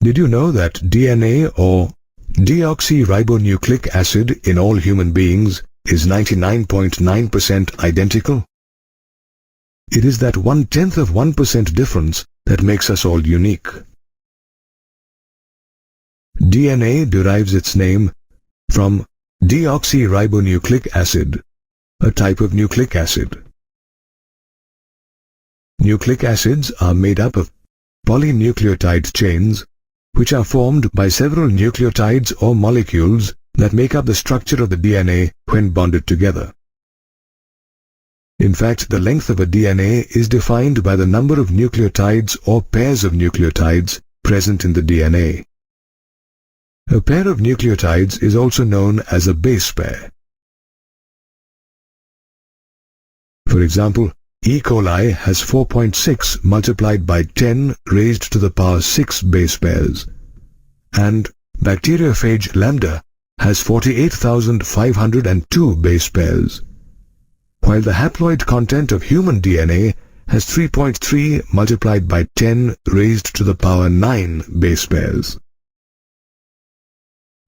Did you know that DNA or deoxyribonucleic acid in all human beings is 99.9% identical? It is that 0.1% difference that makes us all unique. DNA derives its name from deoxyribonucleic acid, a type of nucleic acid. Nucleic acids are made up of polynucleotide chains, which are formed by several nucleotides or molecules that make up the structure of the DNA when bonded together. In fact, the length of a DNA is defined by the number of nucleotides or pairs of nucleotides present in the DNA. A pair of nucleotides is also known as a base pair. For example, E. coli has 4.6 multiplied by 10 raised to the power 6 base pairs, and bacteriophage lambda has 48,502 base pairs, while the haploid content of human DNA has 3.3 multiplied by 10 raised to the power 9 base pairs.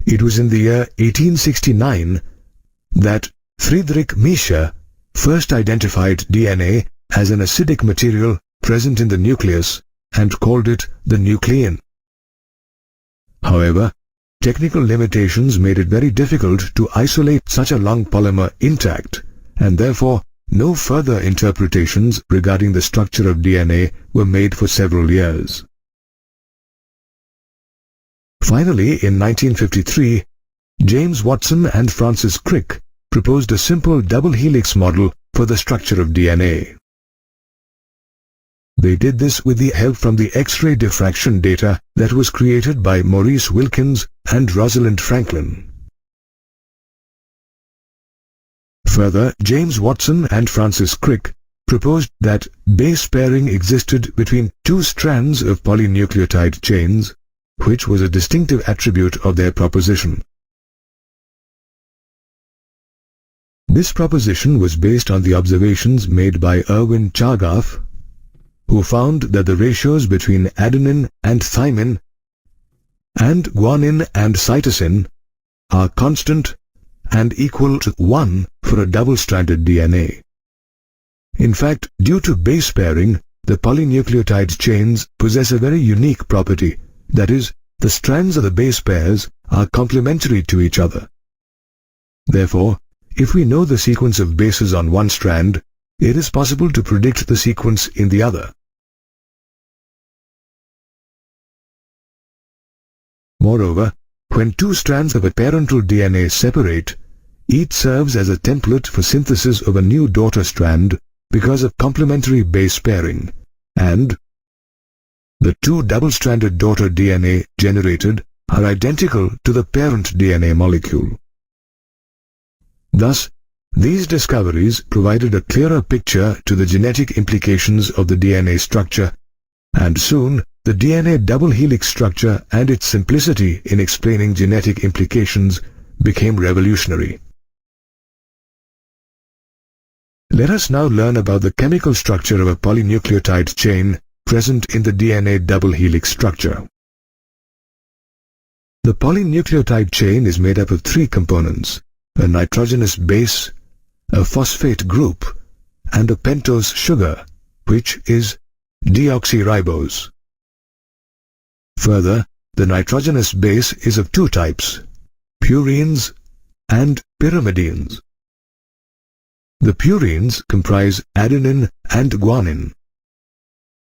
It was in the year 1869 that Friedrich Miescher first identified DNA as an acidic material present in the nucleus and called it the nuclein. However, technical limitations made it very difficult to isolate such a long polymer intact, and therefore no further interpretations regarding the structure of DNA were made for several years. Finally, in 1953, James Watson and Francis Crick proposed a simple double helix model for the structure of DNA. They did this with the help from the X-ray diffraction data that was created by Maurice Wilkins and Rosalind Franklin. Further, James Watson and Francis Crick proposed that base pairing existed between two strands of polynucleotide chains, which was a distinctive attribute of their proposition. This proposition was based on the observations made by Erwin Chargaff, who found that the ratios between adenine and thymine and guanine and cytosine are constant and equal to 1 for a double-stranded DNA. In fact, due to base pairing, the polynucleotide chains possess a very unique property, that is, the strands of the base pairs are complementary to each other. Therefore, if we know the sequence of bases on one strand, it is possible to predict the sequence in the other. Moreover, when two strands of a parental DNA separate, each serves as a template for synthesis of a new daughter strand because of complementary base pairing, and the two double-stranded daughter DNA generated are identical to the parent DNA molecule. Thus, these discoveries provided a clearer picture to the genetic implications of the DNA structure, and soon the DNA double helix structure and its simplicity in explaining genetic implications became revolutionary. Let us now learn about the chemical structure of a polynucleotide chain present in the DNA double helix structure. The polynucleotide chain is made up of three components: a nitrogenous base, a phosphate group, and a pentose sugar, which is deoxyribose. Further, the nitrogenous base is of two types, purines and pyrimidines. The purines comprise adenine and guanine,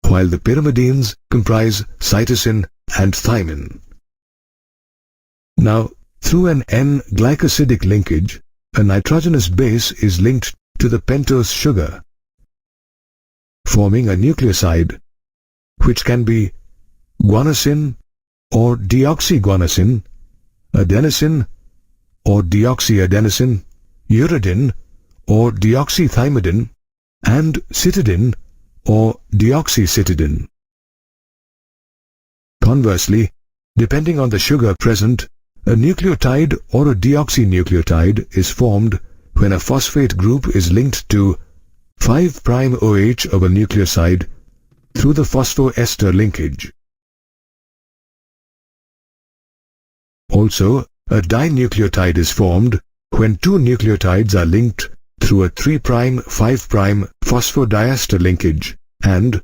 while the pyrimidines comprise cytosine and thymine. Now, through an N-glycosidic linkage, a nitrogenous base is linked to the pentose sugar, forming a nucleoside, which can be guanosine or deoxyguanosine, adenosine or deoxyadenosine, uridine or deoxythymidine, and cytidine or deoxycytidine. Conversely, depending on the sugar present, a nucleotide or a deoxynucleotide is formed when a phosphate group is linked to 5'OH of a nucleoside through the phosphoester linkage. Also, a dinucleotide is formed when two nucleotides are linked through a 3'-5' phosphodiester linkage, and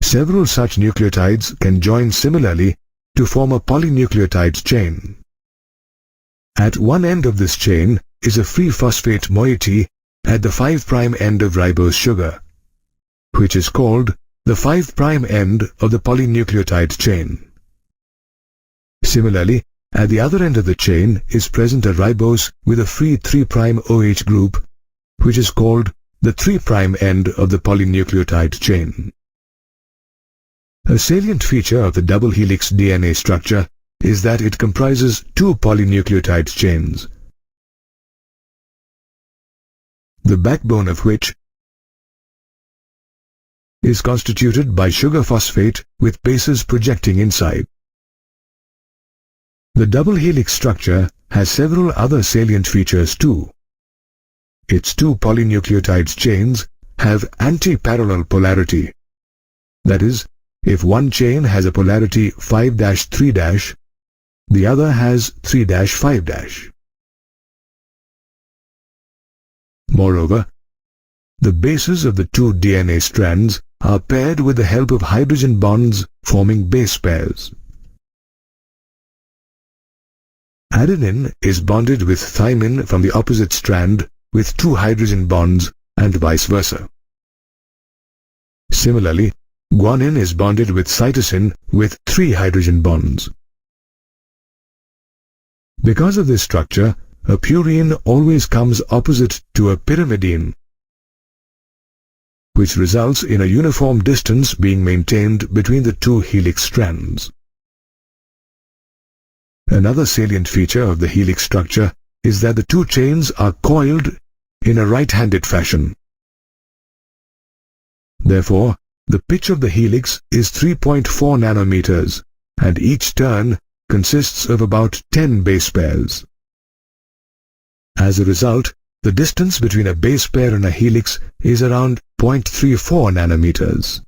several such nucleotides can join similarly to form a polynucleotide chain. At one end of this chain is a free phosphate moiety at the 5' end of ribose sugar, which is called the 5' end of the polynucleotide chain. Similarly, at the other end of the chain is present a ribose with a free 3' OH group, which is called the 3' end of the polynucleotide chain. A salient feature of the double helix DNA structure is that it comprises two polynucleotide chains, the backbone of which is constituted by sugar phosphate with bases projecting inside. The double helix structure has several other salient features too. Its two polynucleotide chains have anti-parallel polarity. That is, if one chain has a polarity 5-3-, the other has 3-5-. Moreover, the bases of the two DNA strands are paired with the help of hydrogen bonds forming base pairs. Adenine is bonded with thymine from the opposite strand with two hydrogen bonds and vice versa. Similarly, guanine is bonded with cytosine with 3 hydrogen bonds. Because of this structure, a purine always comes opposite to a pyrimidine, which results in a uniform distance being maintained between the two helix strands. Another salient feature of the helix structure is that the two chains are coiled in a right-handed fashion. Therefore, the pitch of the helix is 3.4 nanometers, and each turn consists of about 10 base pairs. As a result, the distance between a base pair and a helix is around 0.34 nanometers.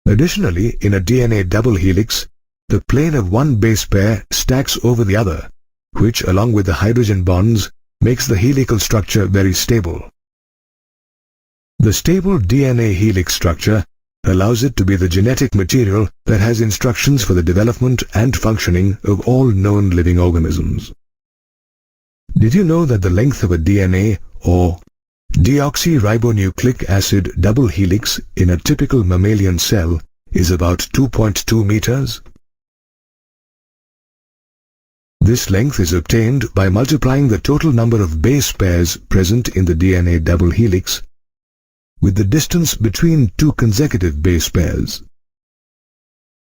Additionally, in a DNA double helix, the plane of one base pair stacks over the other, which, along with the hydrogen bonds, makes the helical structure very stable. The stable DNA helix structure allows it to be the genetic material that has instructions for the development and functioning of all known living organisms. Did you know that the length of a DNA or deoxyribonucleic acid double helix in a typical mammalian cell is about 2.2 meters? This length is obtained by multiplying the total number of base pairs present in the DNA double helix with the distance between two consecutive base pairs.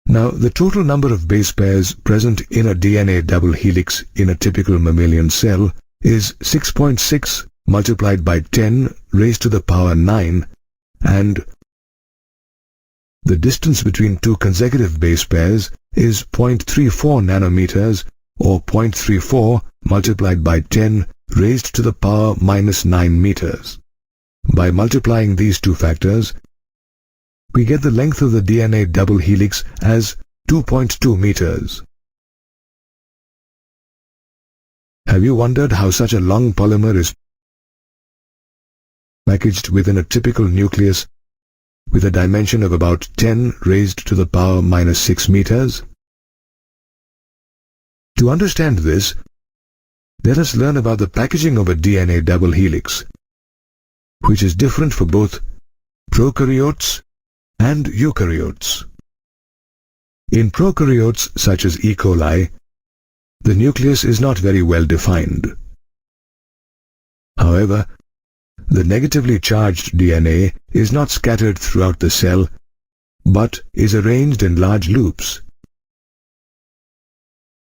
Now, the total number of base pairs present in a DNA double helix in a typical mammalian cell is 6.6 multiplied by 10 raised to the power 9, and the distance between two consecutive base pairs is 0.34 nanometers, or 0.34 multiplied by 10 raised to the power minus 9 meters. By multiplying these two factors, we get the length of the DNA double helix as 2.2 meters. Have you wondered how such a long polymer is packaged within a typical nucleus with a dimension of about 10 raised to the power minus 6 meters? To understand this, let us learn about the packaging of a DNA double helix, which is different for both prokaryotes and eukaryotes. In prokaryotes such as E. coli, the nucleus is not very well defined. However, the negatively charged DNA is not scattered throughout the cell, but is arranged in large loops,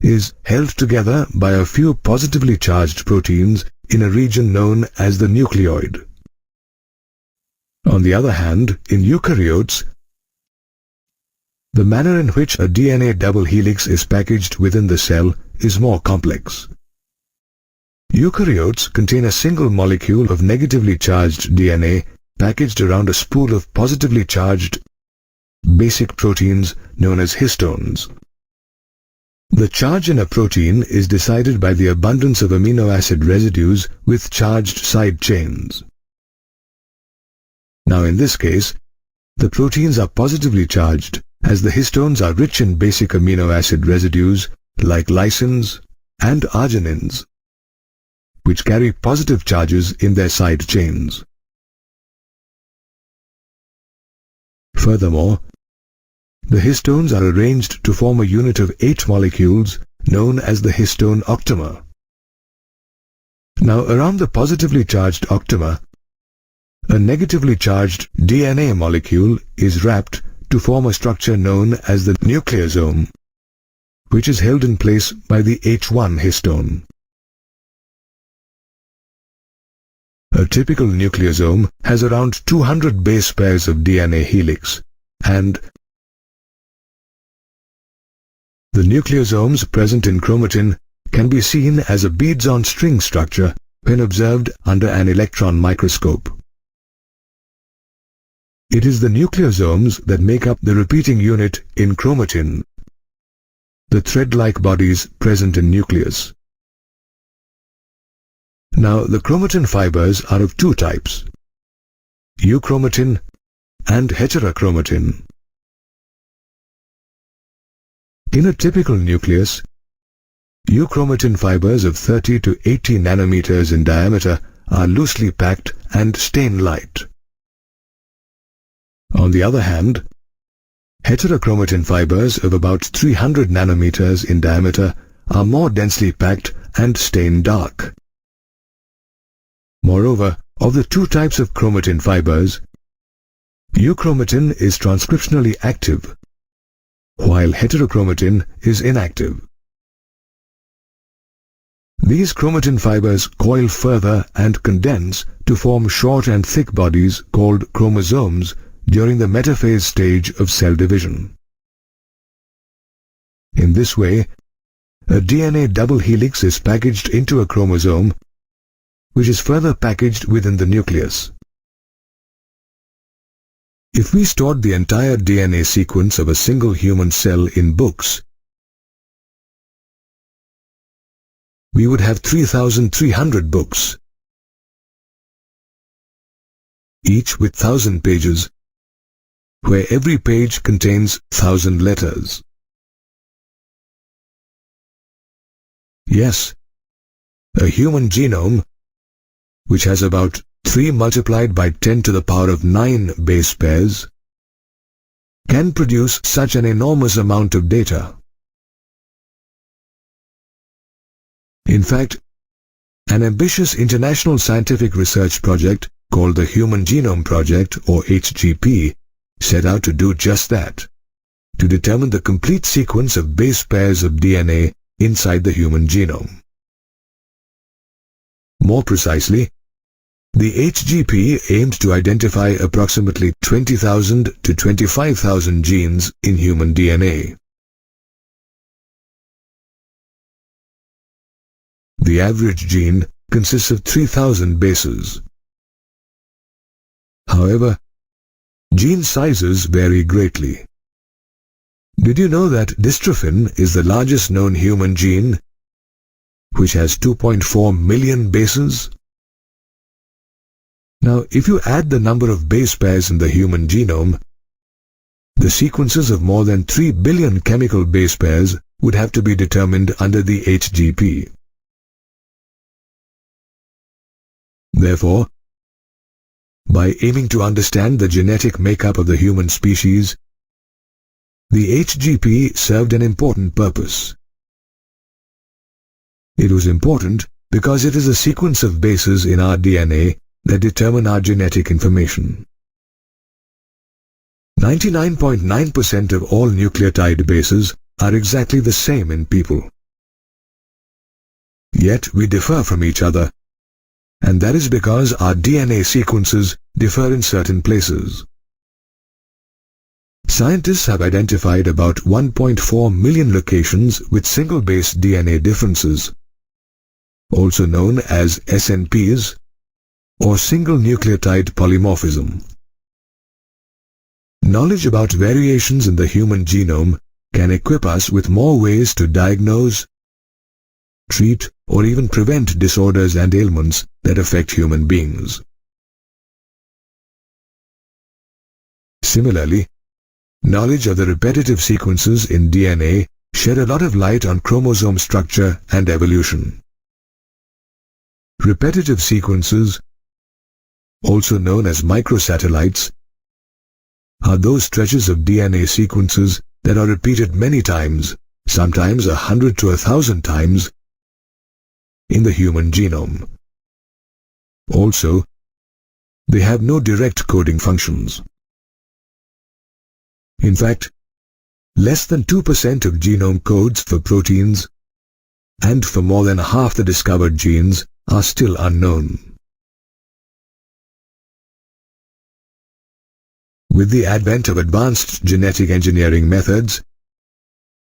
is held together by a few positively charged proteins in a region known as the nucleoid. On the other hand, in eukaryotes, the manner in which a DNA double helix is packaged within the cell is more complex. Eukaryotes contain a single molecule of negatively charged DNA packaged around a spool of positively charged basic proteins known as histones. The charge in a protein is decided by the abundance of amino acid residues with charged side chains. Now in this case, the proteins are positively charged as the histones are rich in basic amino acid residues like lysines and arginines, which carry positive charges in their side chains. Furthermore, the histones are arranged to form a unit of 8 molecules known as the histone octamer. Now around the positively charged octamer, a negatively charged DNA molecule is wrapped to form a structure known as the nucleosome, which is held in place by the H1 histone. A typical nucleosome has around 200 base pairs of DNA helix, and the nucleosomes present in chromatin can be seen as a beads-on-string structure when observed under an electron microscope. It is the nucleosomes that make up the repeating unit in chromatin, the thread-like bodies present in nucleus. Now, the chromatin fibers are of two types, euchromatin and heterochromatin. In a typical nucleus, euchromatin fibers of 30 to 80 nanometers in diameter are loosely packed and stain light. On the other hand, heterochromatin fibers of about 300 nanometers in diameter are more densely packed and stain dark. Moreover, of the two types of chromatin fibers, euchromatin is transcriptionally active, while heterochromatin is inactive. These chromatin fibers coil further and condense to form short and thick bodies called chromosomes during the metaphase stage of cell division. In this way, a DNA double helix is packaged into a chromosome, which is further packaged within the nucleus. If we stored the entire DNA sequence of a single human cell in books, we would have 3,300 books, each with 1,000 pages, where every page contains 1,000 letters. Yes, a human genome, which has about 3 multiplied by 10 to the power of 9 base pairs, can produce such an enormous amount of data. In fact, an ambitious international scientific research project called the Human Genome Project, or HGP, set out to do just that, to determine the complete sequence of base pairs of DNA inside the human genome. More precisely, the HGP aimed to identify approximately 20,000 to 25,000 genes in human DNA. The average gene consists of 3,000 bases. However, gene sizes vary greatly. Did you know that dystrophin is the largest known human gene, which has 2.4 million bases? Now, if you add the number of base pairs in the human genome, the sequences of more than 3 billion chemical base pairs would have to be determined under the HGP. Therefore, by aiming to understand the genetic makeup of the human species, the HGP served an important purpose. It was important because it is a sequence of bases in our DNA that determine our genetic information. 99.9% of all nucleotide bases are exactly the same in people. Yet we differ from each other, and that is because our DNA sequences differ in certain places. Scientists have identified about 1.4 million locations with single-base DNA differences, also known as SNPs, or single nucleotide polymorphism. Knowledge about variations in the human genome can equip us with more ways to diagnose, treat, or even prevent disorders and ailments that affect human beings. Similarly, knowledge of the repetitive sequences in DNA shed a lot of light on chromosome structure and evolution. Repetitive sequences, also known as microsatellites, are those stretches of DNA sequences that are repeated many times, sometimes 100 to 1,000 times, in the human genome. Also, they have no direct coding functions. In fact, less than 2% of genome codes for proteins, and for more than half the discovered genes, are still unknown. With the advent of advanced genetic engineering methods,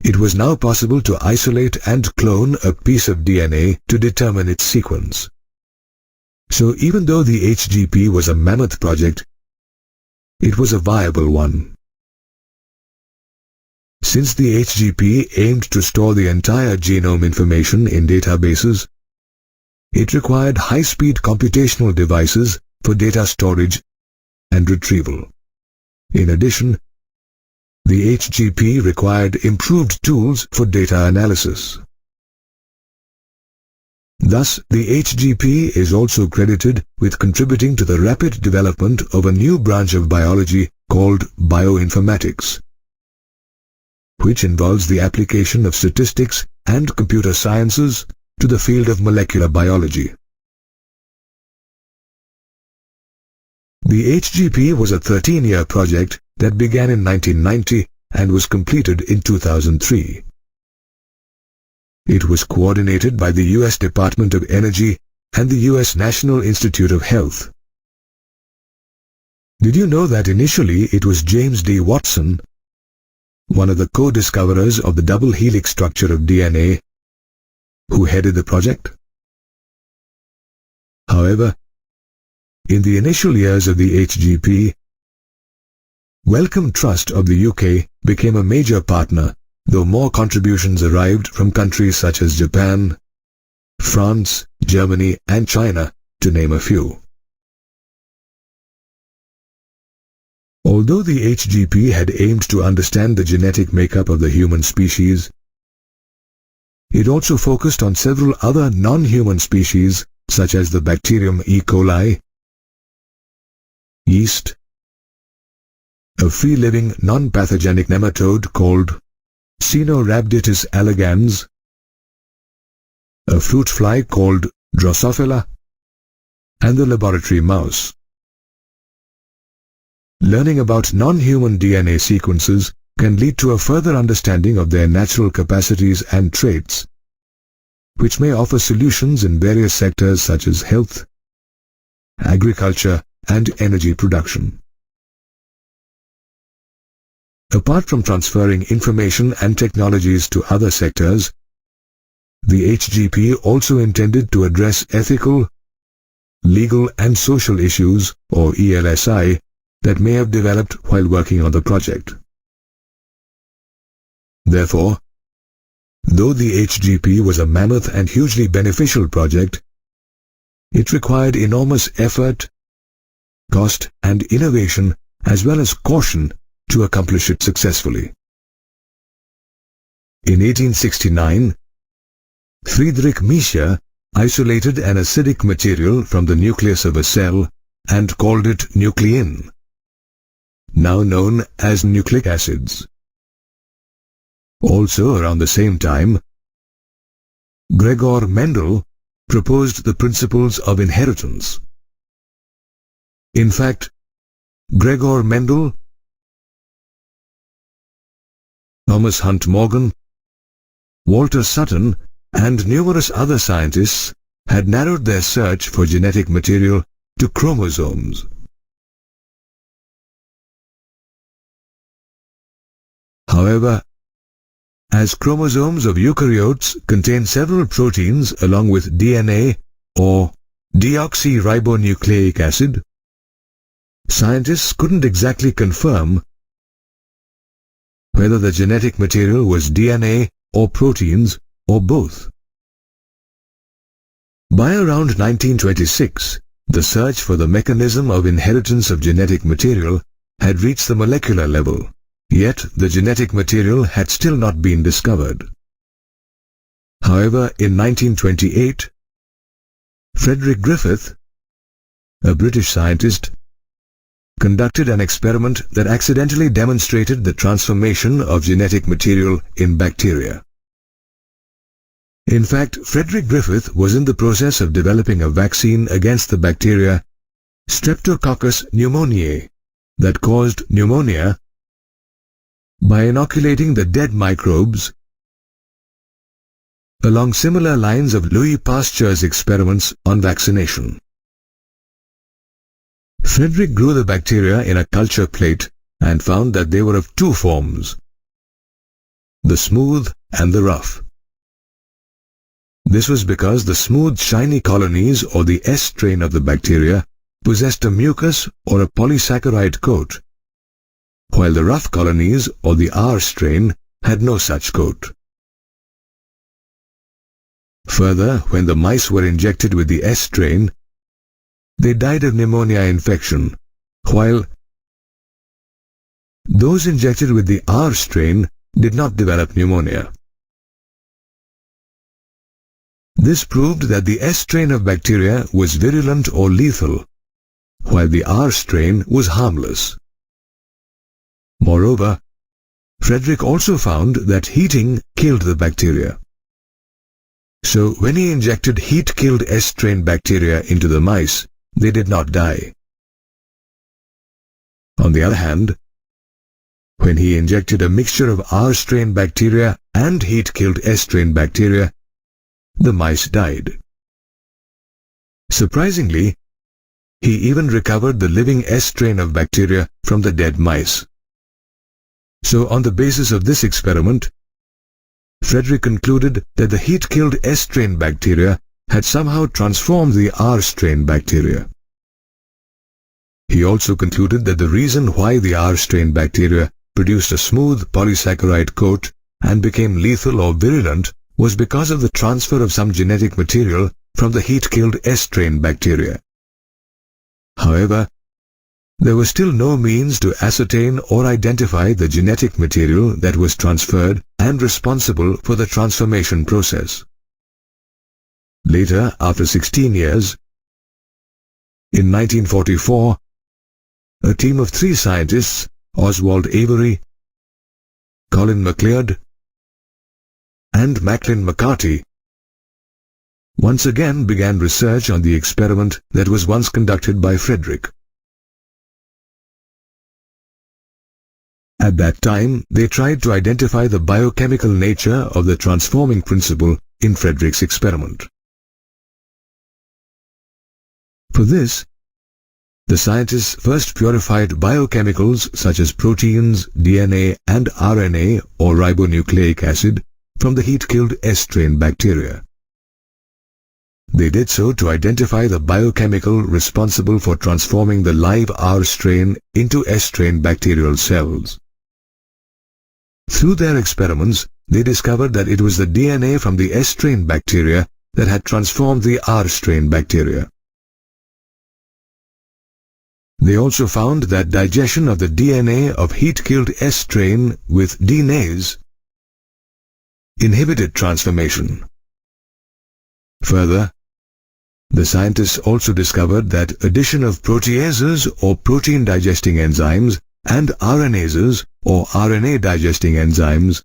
it was now possible to isolate and clone a piece of DNA to determine its sequence. So even though the HGP was a mammoth project, it was a viable one. Since the HGP aimed to store the entire genome information in databases, it required high-speed computational devices for data storage and retrieval. In addition, the HGP required improved tools for data analysis. Thus, the HGP is also credited with contributing to the rapid development of a new branch of biology called bioinformatics, which involves the application of statistics and computer sciences to the field of molecular biology. The HGP was a 13-year project that began in 1990 and was completed in 2003. It was coordinated by the U.S. Department of Energy and the U.S. National Institute of Health. Did you know that initially it was James D. Watson, one of the co-discoverers of the double helix structure of DNA, who headed the project? However, in the initial years of the HGP, Wellcome Trust of the UK became a major partner, though more contributions arrived from countries such as Japan, France, Germany, and China, to name a few. Although the HGP had aimed to understand the genetic makeup of the human species, it also focused on several other non-human species such as the bacterium E. coli, yeast, a free-living non-pathogenic nematode called Caenorhabditis elegans, a fruit fly called Drosophila, and the laboratory mouse. Learning about non-human DNA sequences can lead to a further understanding of their natural capacities and traits, which may offer solutions in various sectors such as health, agriculture, and energy production. Apart from transferring information and technologies to other sectors, the HGP also intended to address ethical, legal, and social issues, or ELSI, that may have developed while working on the project. Therefore, though the HGP was a mammoth and hugely beneficial project, it required enormous effort, cost, and innovation, as well as caution, to accomplish it successfully. In 1869, Friedrich Miescher isolated an acidic material from the nucleus of a cell and called it nuclein, now known as nucleic acids. Also around the same time, Gregor Mendel proposed the principles of inheritance. In fact, Gregor Mendel, Thomas Hunt Morgan, Walter Sutton, and numerous other scientists had narrowed their search for genetic material to chromosomes. However, as chromosomes of eukaryotes contain several proteins along with DNA or deoxyribonucleic acid, scientists couldn't exactly confirm whether the genetic material was DNA or proteins or both. By around 1926, the search for the mechanism of inheritance of genetic material had reached the molecular level, yet the genetic material had still not been discovered. However, in 1928, Frederick Griffith, a British scientist, conducted an experiment that accidentally demonstrated the transformation of genetic material in bacteria. In fact, Frederick Griffith was in the process of developing a vaccine against the bacteria Streptococcus pneumoniae that caused pneumonia by inoculating the dead microbes along similar lines of Louis Pasteur's experiments on vaccination. Frederick grew the bacteria in a culture plate and found that they were of two forms, the smooth and the rough. This was because the smooth, shiny colonies or the S strain of the bacteria possessed a mucus or a polysaccharide coat, while the rough colonies or the R strain had no such coat. Further, when the mice were injected with the S strain, they died of pneumonia infection, while those injected with the R strain did not develop pneumonia. This proved that the S strain of bacteria was virulent or lethal, while the R strain was harmless. Moreover, Frederick also found that heating killed the bacteria. So when he injected heat-killed S strain bacteria into the mice, they did not die. On the other hand, when he injected a mixture of R strain bacteria and heat-killed S strain bacteria, the mice died. Surprisingly, he even recovered the living S strain of bacteria from the dead mice. So on the basis of this experiment, Frederick concluded that the heat-killed S strain bacteria had somehow transformed the R strain bacteria. He also concluded that the reason why the R strain bacteria produced a smooth polysaccharide coat and became lethal or virulent was because of the transfer of some genetic material from the heat-killed S strain bacteria. However, there was still no means to ascertain or identify the genetic material that was transferred and responsible for the transformation process. Later, after 16 years, in 1944, a team of 3 scientists, Oswald Avery, Colin MacLeod, and Macklin McCarty, once again began research on the experiment that was once conducted by Frederick. At that time, they tried to identify the biochemical nature of the transforming principle in Frederick's experiment. For this, the scientists first purified biochemicals such as proteins, DNA, and RNA or ribonucleic acid from the heat-killed S strain bacteria. They did so to identify the biochemical responsible for transforming the live R strain into S strain bacterial cells. Through their experiments, they discovered that it was the DNA from the S strain bacteria that had transformed the R strain bacteria. They also found that digestion of the DNA of heat-killed S strain with DNase inhibited transformation. Further, the scientists also discovered that addition of proteases or protein-digesting enzymes and RNases or RNA-digesting enzymes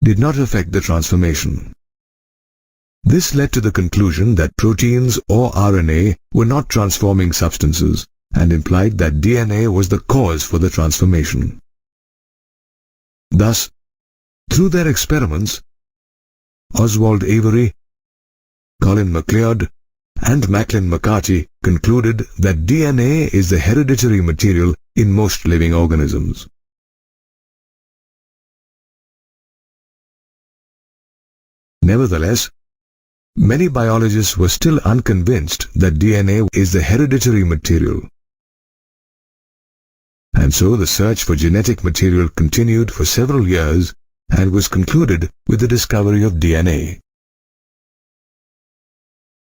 did not affect the transformation. This led to the conclusion that proteins or RNA were not transforming substances and implied that DNA was the cause for the transformation. Thus, through their experiments, Oswald Avery, Colin MacLeod, and Macklin McCarty concluded that DNA is the hereditary material in most living organisms. Nevertheless, many biologists were still unconvinced that DNA is the hereditary material. and so the search for genetic material continued for several years and was concluded with the discovery of DNA.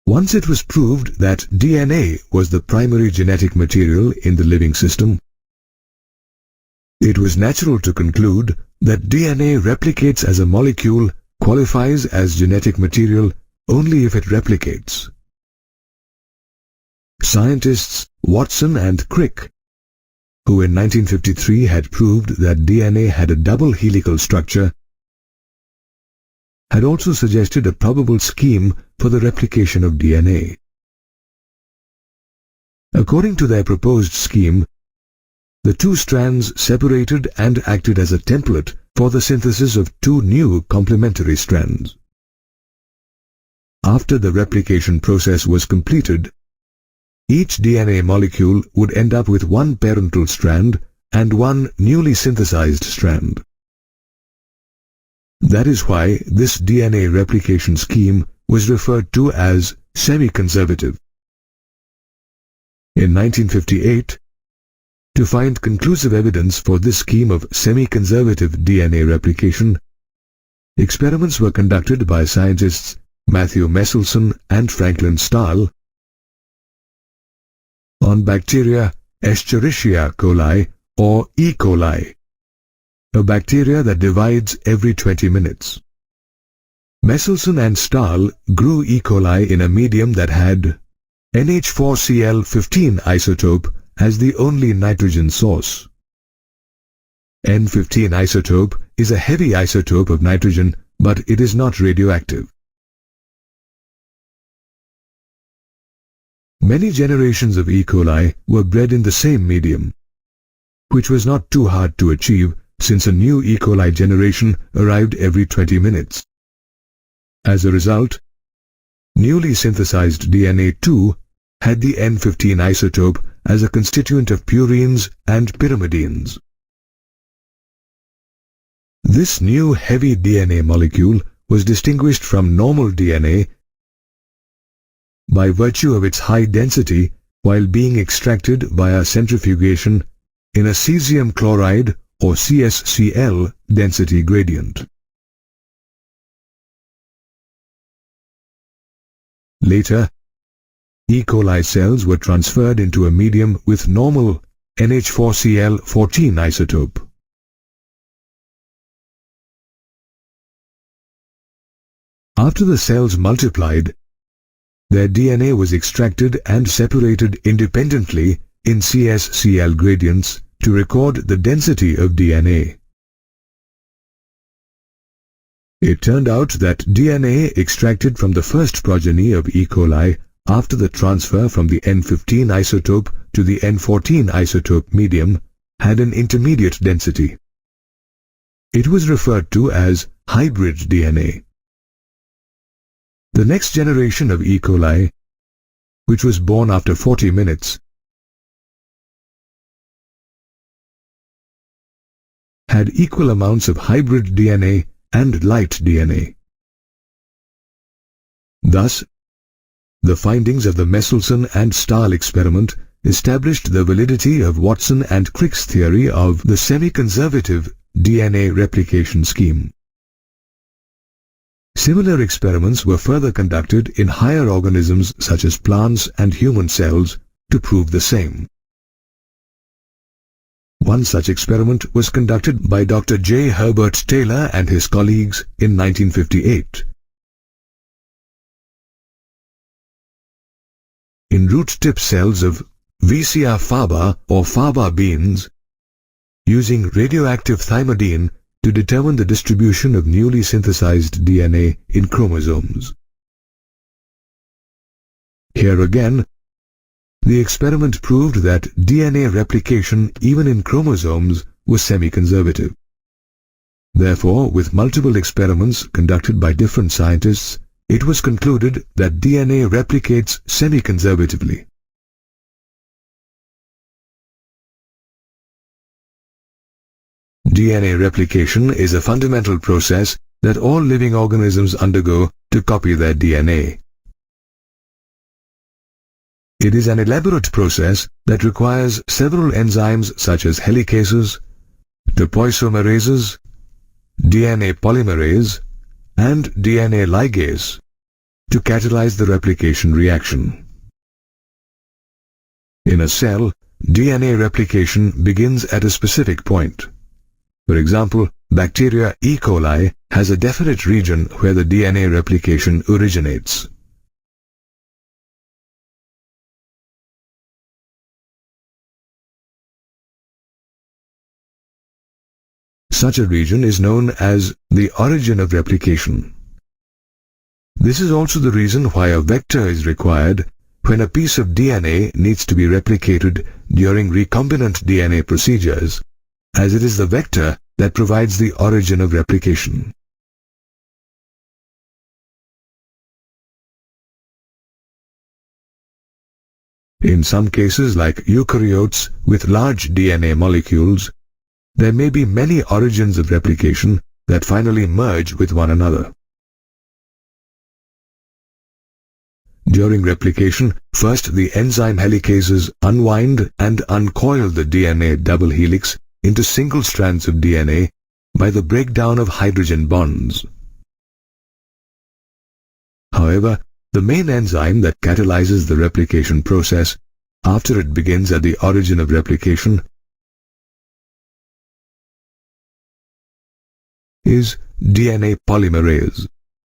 Once it was proved that DNA was the primary genetic material in the living system, it was natural to conclude that DNA replicates as a molecule, qualifies as genetic material only if it replicates. Scientists Watson and Crick, who in 1953 had proved that DNA had a double helical structure, had also suggested a probable scheme for the replication of DNA. According to their proposed scheme, the two strands separated and acted as a template for the synthesis of two new complementary strands. After the replication process was completed, each DNA molecule would end up with one parental strand and one newly synthesized strand. That is why this DNA replication scheme was referred to as semi-conservative. In 1958, to find conclusive evidence for this scheme of semi-conservative DNA replication, experiments were conducted by scientists Matthew Meselson and Franklin Stahl on bacteria Escherichia coli or E. coli, a bacteria that divides every 20 minutes. Meselson and Stahl grew E. coli in a medium that had NH4Cl15 isotope as the only nitrogen source. N15 isotope is a heavy isotope of nitrogen, but it is not radioactive. Many generations of E. coli were bred in the same medium, which was not too hard to achieve since a new E. coli generation arrived every 20 minutes. As a result, newly synthesized DNA too had the N15 isotope as a constituent of purines and pyrimidines. This new heavy DNA molecule was distinguished from normal DNA by virtue of its high density while being extracted via centrifugation in a cesium chloride or CsCl density gradient. Later, E. coli cells were transferred into a medium with normal NH4Cl14 isotope. After the cells multiplied, their DNA was extracted and separated independently in CsCl gradients to record the density of DNA. It turned out that DNA extracted from the first progeny of E. coli after the transfer from the N15 isotope to the N14 isotope medium had an intermediate density. It was referred to as hybrid DNA. The next generation of E. coli, which was born after 40 minutes, had equal amounts of hybrid DNA and light DNA. Thus, the findings of the Meselson and Stahl experiment established the validity of Watson and Crick's theory of the semi-conservative DNA replication scheme. Similar experiments were further conducted in higher organisms such as plants and human cells to prove the same. One such experiment was conducted by Dr. J. Herbert Taylor and his colleagues in 1958. In root tip cells of Vicia faba or faba beans, using radioactive thymidine to determine the distribution of newly synthesized DNA in chromosomes. Here again, the experiment proved that DNA replication even in chromosomes was semi-conservative. Therefore, with multiple experiments conducted by different scientists, it was concluded that DNA replicates semi-conservatively. DNA replication is a fundamental process that all living organisms undergo to copy their DNA. It is an elaborate process that requires several enzymes such as helicases, topoisomerases, DNA polymerase, and DNA ligase to catalyze the replication reaction. In a cell, DNA replication begins at a specific point. For example, bacteria E. coli has a definite region where the DNA replication originates. Such a region is known as the origin of replication. This is also the reason why a vector is required when a piece of DNA needs to be replicated during recombinant DNA procedures, as it is the vector that provides the origin of replication. In some cases, like eukaryotes with large DNA molecules, there may be many origins of replication that finally merge with one another. During replication, first the enzyme helicases unwind and uncoil the DNA double helix into single strands of DNA by the breakdown of hydrogen bonds. However, the main enzyme that catalyzes the replication process after it begins at the origin of replication is DNA polymerase,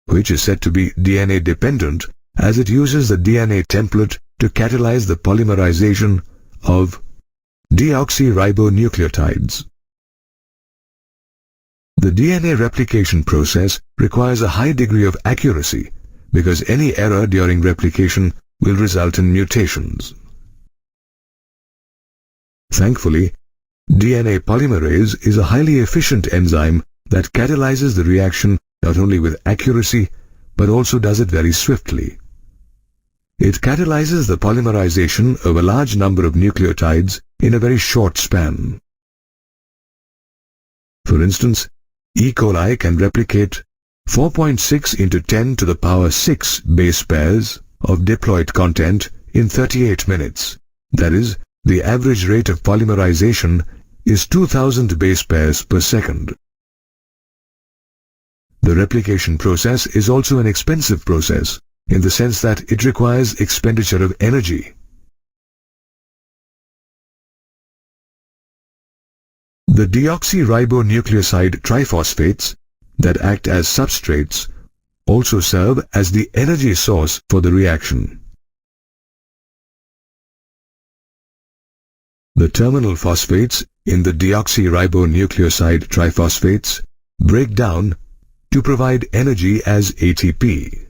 which is said to be DNA dependent as it uses the DNA template to catalyze the polymerization of deoxyribonucleotides. The DNA replication process requires a high degree of accuracy because any error during replication will result in mutations. Thankfully, DNA polymerase is a highly efficient enzyme that catalyzes the reaction not only with accuracy but also does it very swiftly. It catalyzes the polymerization of a large number of nucleotides in a very short span. For instance, E. coli can replicate 4.6 into 10 to the power 6 base pairs of diploid content in 38 minutes. That is, the average rate of polymerization is 2000 base pairs per second. The replication process is also an expensive process in the sense that it requires expenditure of energy. The deoxyribonucleoside triphosphates that act as substrates also serve as the energy source for the reaction. The terminal phosphates in the deoxyribonucleoside triphosphates break down to provide energy as ATP.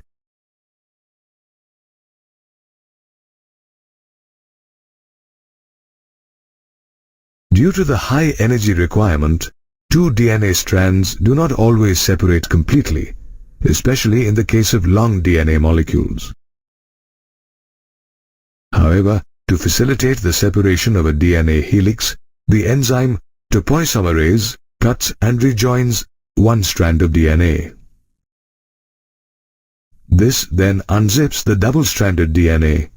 Due to the high energy requirement, two DNA strands do not always separate completely, especially in the case of long DNA molecules. However, to facilitate the separation of a DNA helix, the enzyme topoisomerase cuts and rejoins one strand of DNA. This then unzips the double-stranded DNA.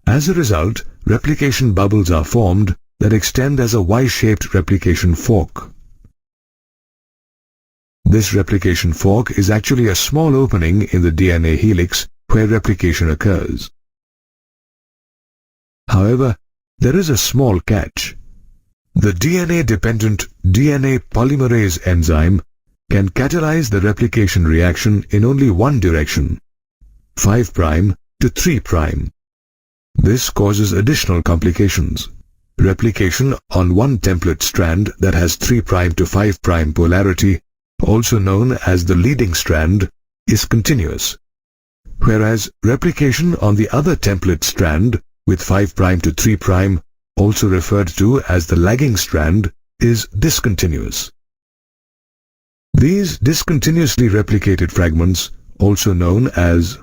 As a result, replication bubbles are formed that extend as a Y-shaped replication fork. This replication fork is actually a small opening in the DNA helix where replication occurs. However, there is a small catch. The DNA-dependent DNA polymerase enzyme can catalyze the replication reaction in only one direction, 5' to 3'. This causes additional complications. Replication on one template strand that has 3' to 5' polarity, also known as the leading strand, is continuous, whereas replication on the other template strand with 5' to 3', also referred to as the lagging strand, is discontinuous. These discontinuously replicated fragments, also known as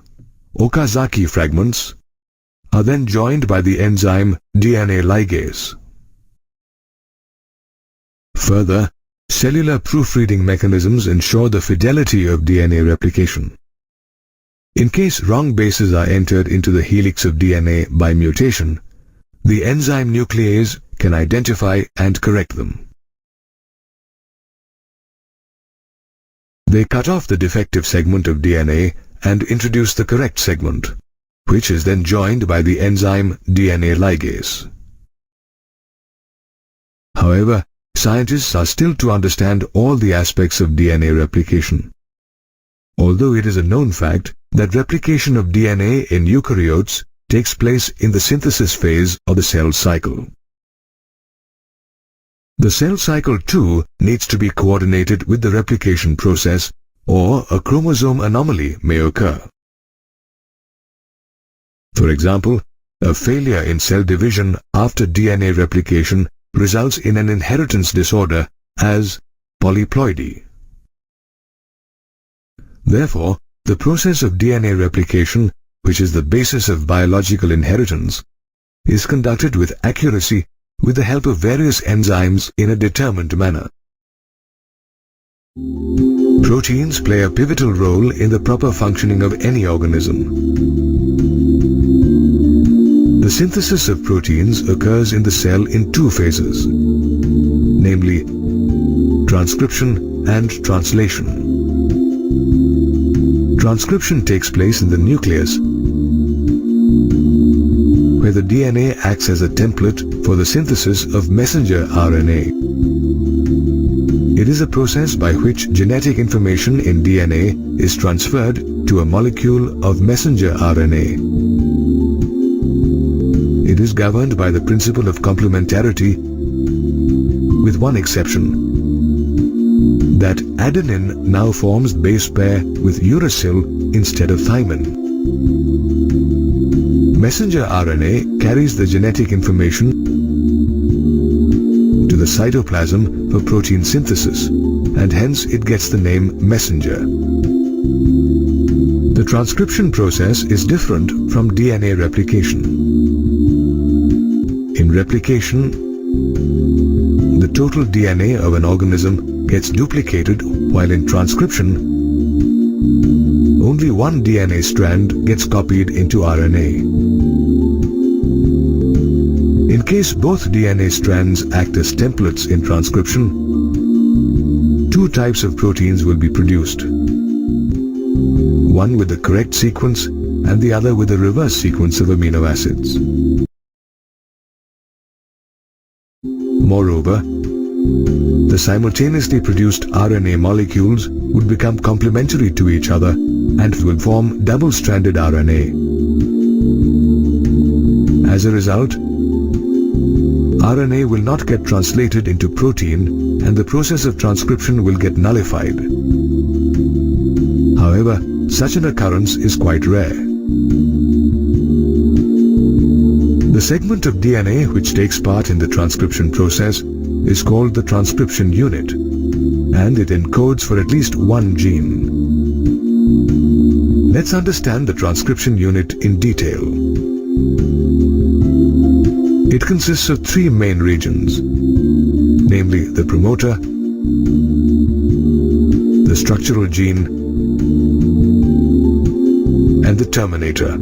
Okazaki fragments, are then joined by the enzyme DNA ligase. Further, cellular proofreading mechanisms ensure the fidelity of DNA replication. In case wrong bases are entered into the helix of DNA by mutation, the enzyme nuclease can identify and correct them. They cut off the defective segment of DNA and introduce the correct segment, which is then joined by the enzyme DNA ligase. However, scientists are still to understand all the aspects of DNA replication. Although it is a known fact that replication of DNA in eukaryotes takes place in the synthesis phase of the cell cycle. The cell cycle too needs to be coordinated with the replication process, or a chromosome anomaly may occur. For example, a failure in cell division after DNA replication results in an inheritance disorder as polyploidy. Therefore, the process of DNA replication, which is the basis of biological inheritance, is conducted with accuracy with the help of various enzymes in a determined manner. Proteins play a pivotal role in the proper functioning of any organism. The synthesis of proteins occurs in the cell in two phases, namely transcription and translation. Transcription takes place in the nucleus, where the DNA acts as a template for the synthesis of messenger RNA. It is a process by which genetic information in DNA is transferred to a molecule of messenger RNA. It is governed by the principle of complementarity, with one exception, that adenine now forms base pair with uracil instead of thymine. Messenger RNA carries the genetic information to the cytoplasm for protein synthesis, and hence it gets the name messenger. The transcription process is different from DNA replication. In replication, the total DNA of an organism gets duplicated, while in transcription, only one DNA strand gets copied into RNA. In case both DNA strands act as templates in transcription, two types of proteins will be produced. One with the correct sequence and the other with the reverse sequence of amino acids. Moreover, the simultaneously produced RNA molecules would become complementary to each other and will form double-stranded RNA. As a result, RNA will not get translated into protein and the process of transcription will get nullified. However, such an occurrence is quite rare. The segment of DNA which takes part in the transcription process is called the transcription unit, and it encodes for at least one gene. Let's understand the transcription unit in detail. It consists of three main regions, namely the promoter, the structural gene, and the terminator.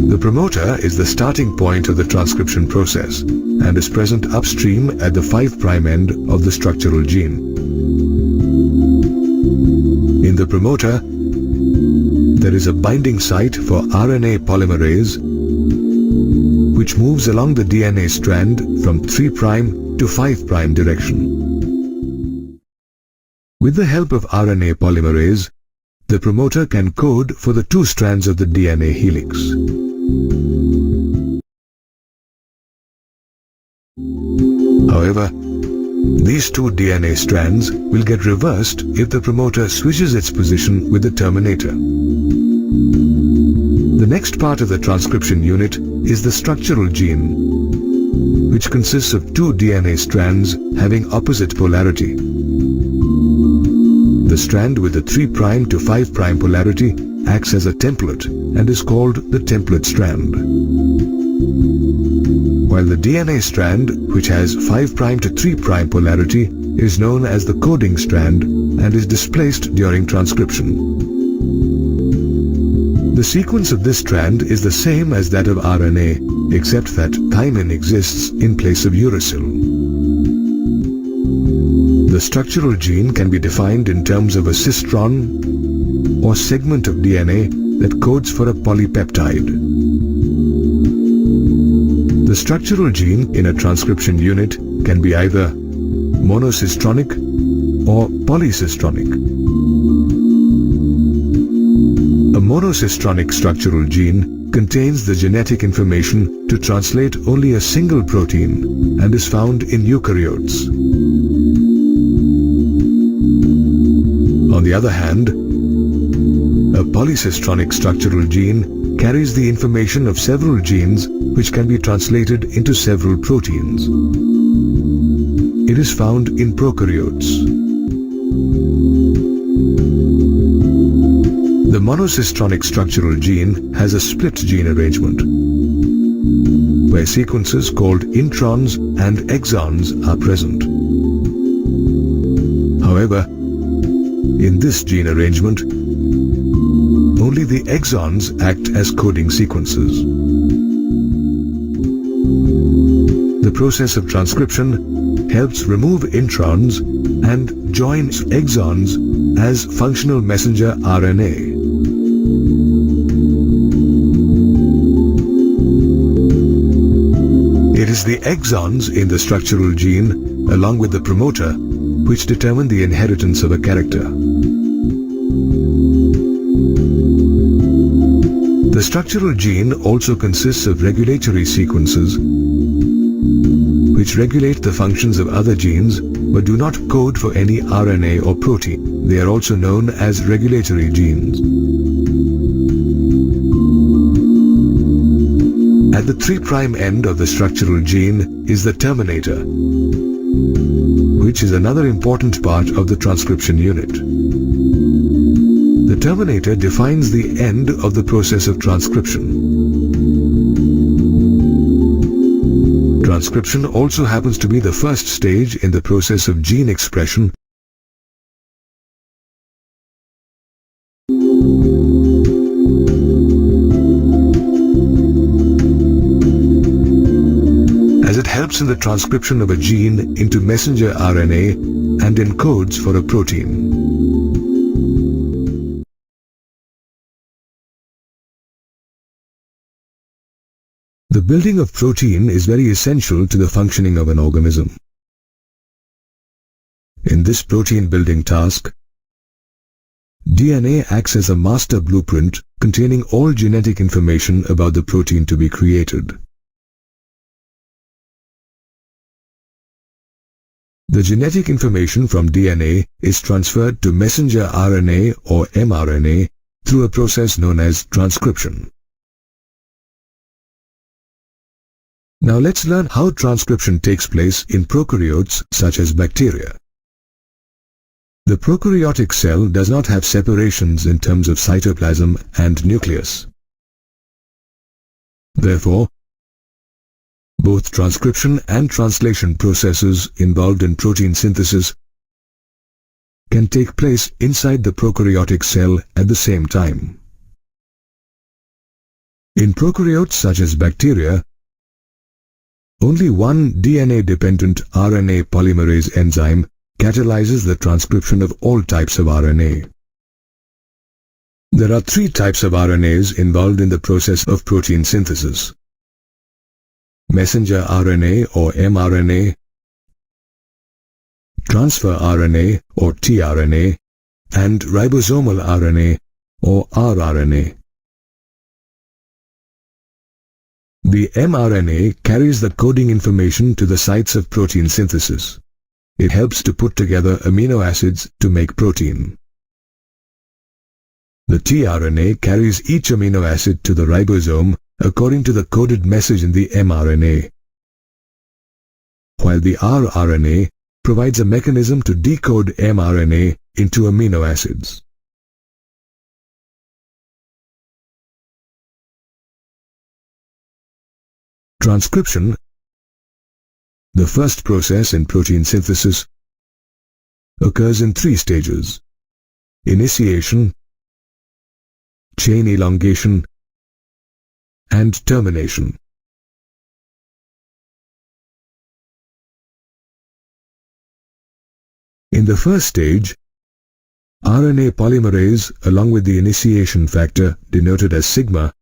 The promoter is the starting point of the transcription process and is present upstream at the 5' end of the structural gene. In the promoter, there is a binding site for RNA polymerase, which moves along the DNA strand from 3' to 5' direction. With the help of RNA polymerase, the promoter can code for the two strands of the DNA helix. However, these two DNA strands will get reversed if the promoter switches its position with the terminator. The next part of the transcription unit is the structural gene, which consists of two DNA strands having opposite polarity. The strand with the 3' to 5' polarity acts as a template and is called the template strand, while the DNA strand, which has 5' to 3' polarity, is known as the coding strand and is displaced during transcription. The sequence of this strand is the same as that of RNA, except that thymine exists in place of uracil. The structural gene can be defined in terms of a cistron or segment of DNA that codes for a polypeptide. The structural gene in a transcription unit can be either monocistronic or polycistronic. A monocistronic structural gene contains the genetic information to translate only a single protein and is found in eukaryotes. On the other hand, a polycistronic structural gene carries the information of several genes which can be translated into several proteins. It is found in prokaryotes. The monocistronic structural gene has a split gene arrangement, where sequences called introns and exons are present. However, in this gene arrangement, only the exons act as coding sequences. The process of transcription helps remove introns and joins exons as functional messenger RNA. It is the exons in the structural gene, along with the promoter, which determine the inheritance of a character. The structural gene also consists of regulatory sequences which regulate the functions of other genes but do not code for any RNA or protein. They are also known as regulatory genes. At the 3' end of the structural gene is the terminator, which is another important part of the transcription unit. The terminator defines the end of the process of transcription. Transcription also happens to be the first stage in the process of gene expression. As it helps in the transcription of a gene into messenger RNA and encodes for a protein. The building of protein is very essential to the functioning of an organism. In this protein building task, DNA acts as a master blueprint containing all genetic information about the protein to be created. The genetic information from DNA is transferred to messenger RNA or mRNA through a process known as transcription. Now let's learn how transcription takes place in prokaryotes such as bacteria. The prokaryotic cell does not have separations in terms of cytoplasm and nucleus. Therefore, both transcription and translation processes involved in protein synthesis can take place inside the prokaryotic cell at the same time. In prokaryotes such as bacteria, only one DNA-dependent RNA polymerase enzyme catalyzes the transcription of all types of RNA. There are 3 types of RNAs involved in the process of protein synthesis: messenger RNA or mRNA, transfer RNA or tRNA, and ribosomal RNA or rRNA. The mRNA carries the coding information to the sites of protein synthesis. It helps to put together amino acids to make protein. The tRNA carries each amino acid to the ribosome according to the coded message in the mRNA, while the rRNA provides a mechanism to decode mRNA into amino acids. Transcription, the first process in protein synthesis, occurs in 3 stages: initiation, chain elongation, and termination. In the first stage, RNA polymerase, along with the initiation factor denoted as sigma,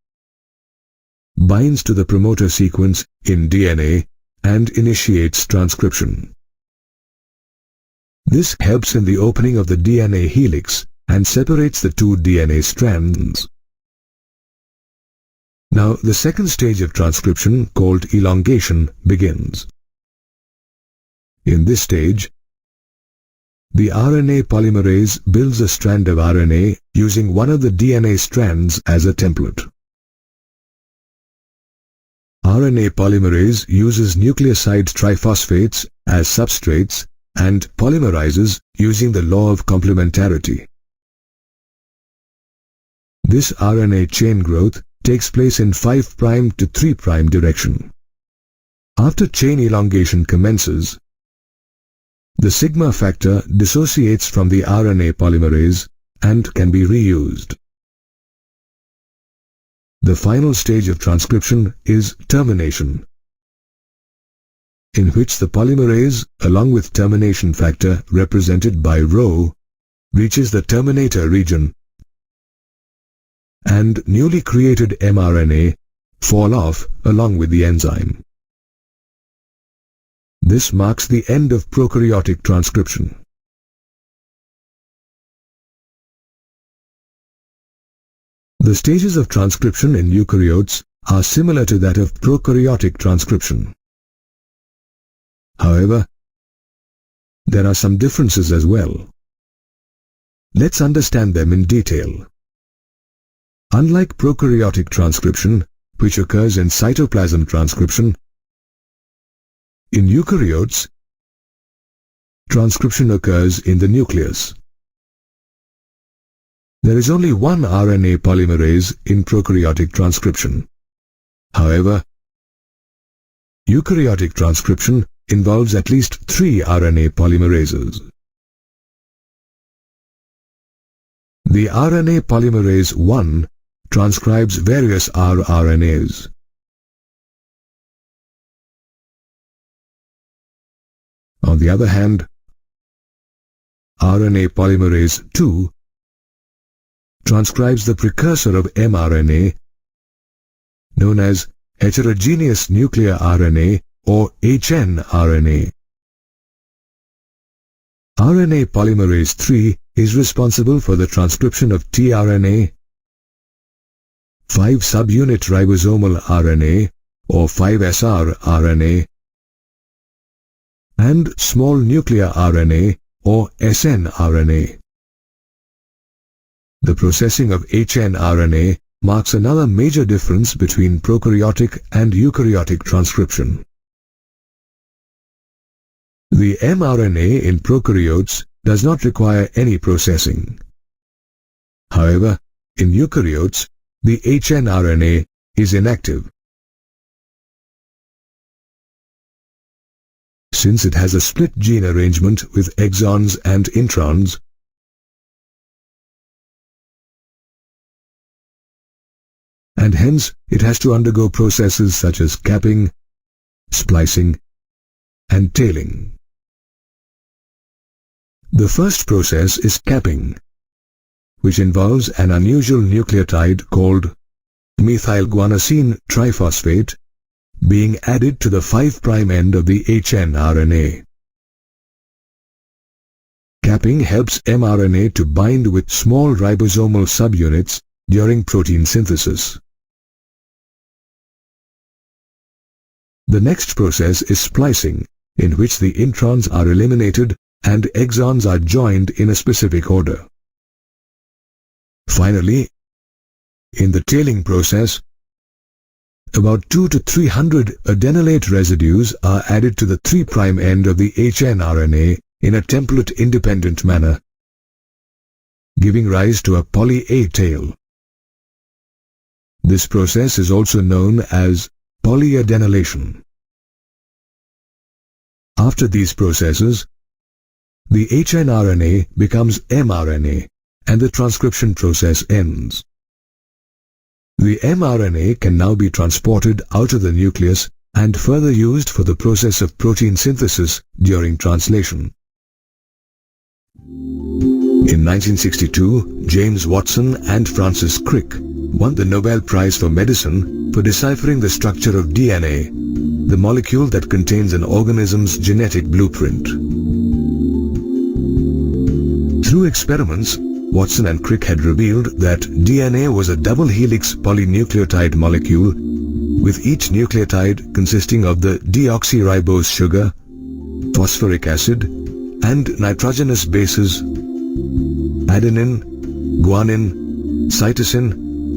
binds to the promoter sequence in DNA and initiates transcription. This helps in the opening of the DNA helix and separates the two DNA strands. Now, the second stage of transcription, called elongation, begins. In this stage, the RNA polymerase builds a strand of RNA using one of the DNA strands as a template. RNA polymerase uses nucleoside triphosphates as substrates and polymerizes using the law of complementarity. This RNA chain growth takes place in 5' to 3' direction. After chain elongation commences, the sigma factor dissociates from the RNA polymerase and can be reused. The final stage of transcription is termination, in which the polymerase, along with termination factor represented by Rho, reaches the terminator region, and newly created mRNA fall off along with the enzyme. This marks the end of prokaryotic transcription. The stages of transcription in eukaryotes are similar to that of prokaryotic transcription. However, there are some differences as well. Let's understand them in detail. Unlike prokaryotic transcription, which occurs in cytoplasm transcription, in eukaryotes, transcription occurs in the nucleus. There is only one RNA polymerase in prokaryotic transcription. However, eukaryotic transcription involves at least 3 RNA polymerases. The RNA polymerase 1 transcribes various rRNAs. On the other hand, RNA polymerase 2 transcribes the precursor of mRNA, known as heterogeneous nuclear RNA or hnRNA. RNA polymerase 3 is responsible for the transcription of tRNA, 5' subunit ribosomal RNA or 5SR RNA, and small nuclear RNA or snRNA. The processing of hnRNA marks another major difference between prokaryotic and eukaryotic transcription. The mRNA in prokaryotes does not require any processing. However, in eukaryotes, the hnRNA is inactive. Since it has a split gene arrangement with exons and introns, and hence it has to undergo processes such as capping, splicing, and tailing. The first process is capping, which involves an unusual nucleotide called methylguanosine triphosphate being added to the 5' end of the hnRNA. Capping helps mRNA to bind with small ribosomal subunits during protein synthesis. The next process is splicing, in which the introns are eliminated and exons are joined in a specific order. Finally, in the tailing process, about 200 to 300 adenylate residues are added to the 3' end of the hnRNA in a template-independent manner, giving rise to a poly-A tail. This process is also known as polyadenylation. After these processes, the hnRNA becomes mRNA and the transcription process ends. The mRNA can now be transported out of the nucleus and further used for the process of protein synthesis during translation. In 1962, James Watson and Francis Crick won the Nobel Prize for Medicine for deciphering the structure of DNA, the molecule that contains an organism's genetic blueprint. Through experiments, Watson and Crick had revealed that DNA was a double helix polynucleotide molecule, with each nucleotide consisting of the deoxyribose sugar, phosphoric acid, and nitrogenous bases adenine, guanine, cytosine,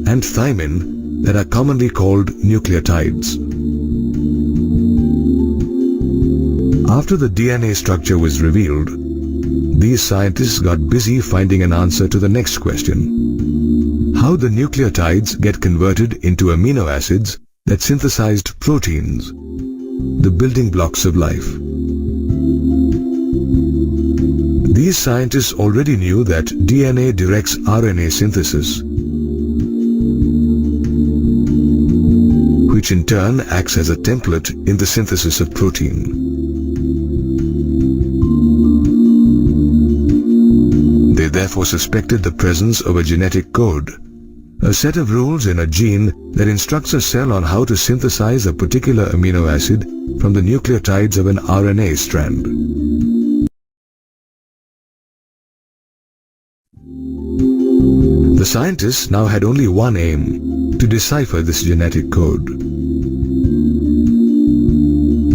and thymine that are commonly called nucleotides. After the DNA structure was revealed, these scientists got busy finding an answer to the next question: how the nucleotides get converted into amino acids that synthesized proteins, the building blocks of life. These scientists already knew that DNA directs RNA synthesis, which in turn acts as a template in the synthesis of protein. They therefore suspected the presence of a genetic code, a set of rules in a gene that instructs a cell on how to synthesize a particular amino acid from the nucleotides of an RNA strand. The scientists now had only one aim: to decipher this genetic code.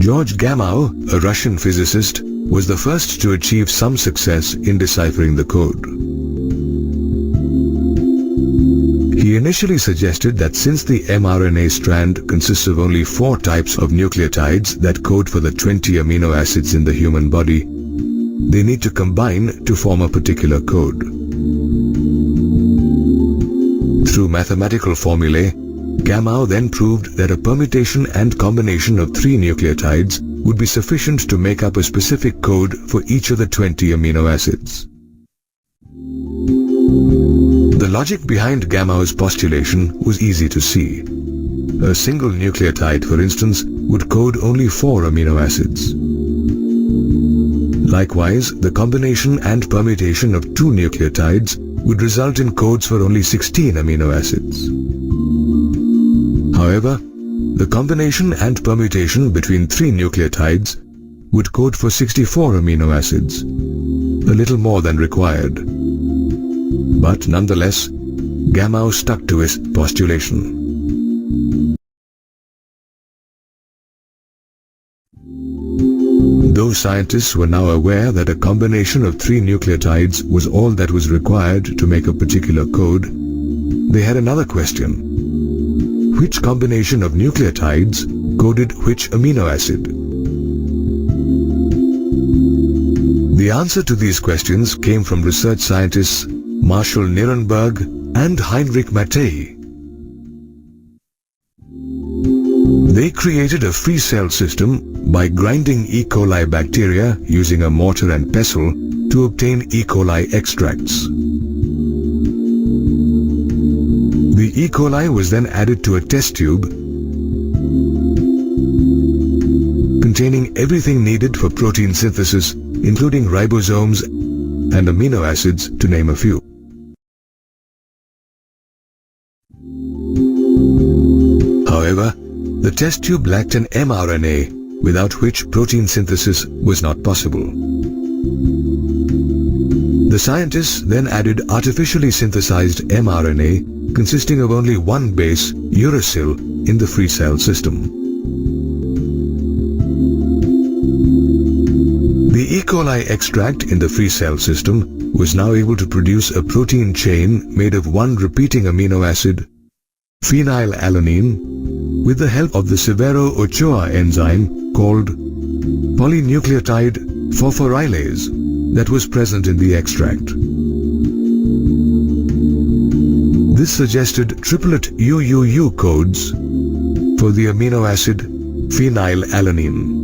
George Gamow, a Russian physicist, was the first to achieve some success in deciphering the code. He initially suggested that since the mRNA strand consists of only 4 types of nucleotides that code for the 20 amino acids in the human body, they need to combine to form a particular code. Through mathematical formulae, Gamow then proved that a permutation and combination of 3 nucleotides would be sufficient to make up a specific code for each of the 20 amino acids. The logic behind Gamow's postulation was easy to see. A single nucleotide, for instance, would code only 4 amino acids. Likewise, the combination and permutation of 2 nucleotides would result in codes for only 16 amino acids. However, the combination and permutation between 3 nucleotides would code for 64 amino acids, a little more than required. But nonetheless, Gamow stuck to his postulation. Though scientists were now aware that a combination of 3 nucleotides was all that was required to make a particular code, they had another question: which combination of nucleotides coded which amino acid? The answer to these questions came from research scientists Marshall Nirenberg and Heinrich Mattei. They created a free cell system by grinding E. coli bacteria using a mortar and pestle to obtain E. coli extracts. The E. coli was then added to a test tube containing everything needed for protein synthesis, including ribosomes and amino acids, to name a few. However, the test tube lacked an mRNA, without which protein synthesis was not possible. The scientists then added artificially synthesized mRNA consisting of only one base, uracil, in the free cell system. The E. coli extract in the free cell system was now able to produce a protein chain made of one repeating amino acid, phenylalanine, with the help of the Severo-Ochoa enzyme called polynucleotide phosphorylase that was present in the extract. This suggested triplet UUU codes for the amino acid phenylalanine.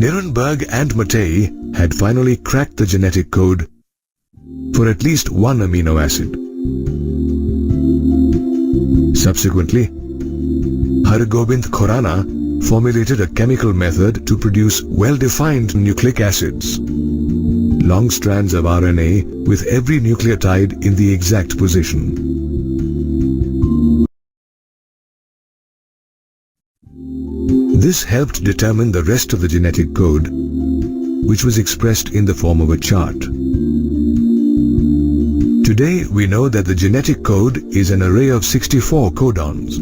Nirenberg and Mattei had finally cracked the genetic code for at least one amino acid. Subsequently, Hargobind Khorana formulated a chemical method to produce well-defined nucleic acids, long strands of RNA with every nucleotide in the exact position. This helped determine the rest of the genetic code, which was expressed in the form of a chart. Today, we know that the genetic code is an array of 64 codons,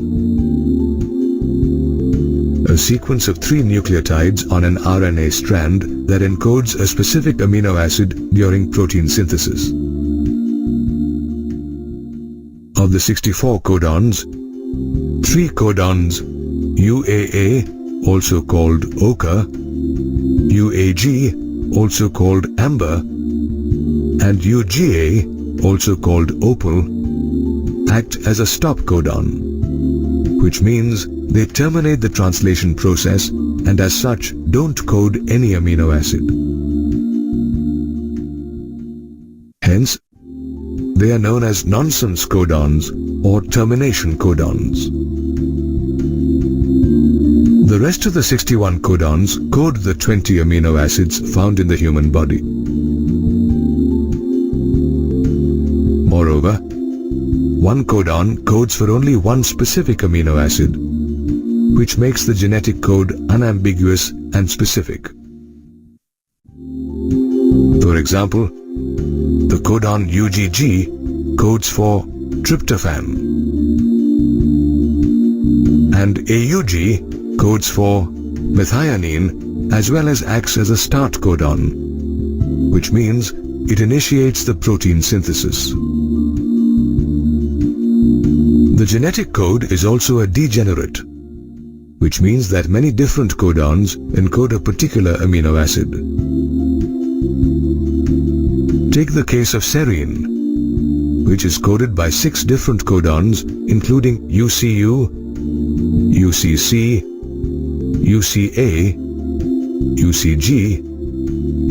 a sequence of 3 nucleotides on an RNA strand that encodes a specific amino acid during protein synthesis. Of the 64 codons, 3 codons, UAA, also called ochre, UAG, also called amber, and UGA, also called opal, act as a stop codon, which means they terminate the translation process and as such don't code any amino acid. Hence, they are known as nonsense codons or termination codons. The rest of the 61 codons code the 20 amino acids found in the human body. Moreover, one codon codes for only one specific amino acid, which makes the genetic code unambiguous and specific. For example, the codon UGG codes for tryptophan, and AUG codes for methionine as well as acts as a start codon, which means it initiates the protein synthesis. The genetic code is also a degenerate, which means that many different codons encode a particular amino acid. Take the case of serine, which is coded by 6 different codons including UCU, UCC, UCA, UCG,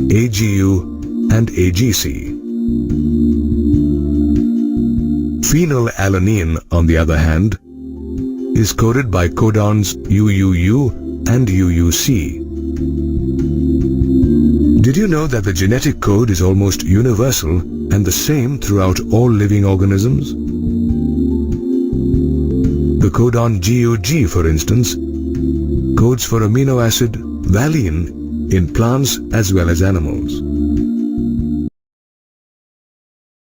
AGU, and AGC. Phenylalanine, on the other hand, is coded by codons UUU and UUC. Did you know that the genetic code is almost universal and the same throughout all living organisms? The codon GUG, for instance, codes for amino acid valine in plants as well as animals.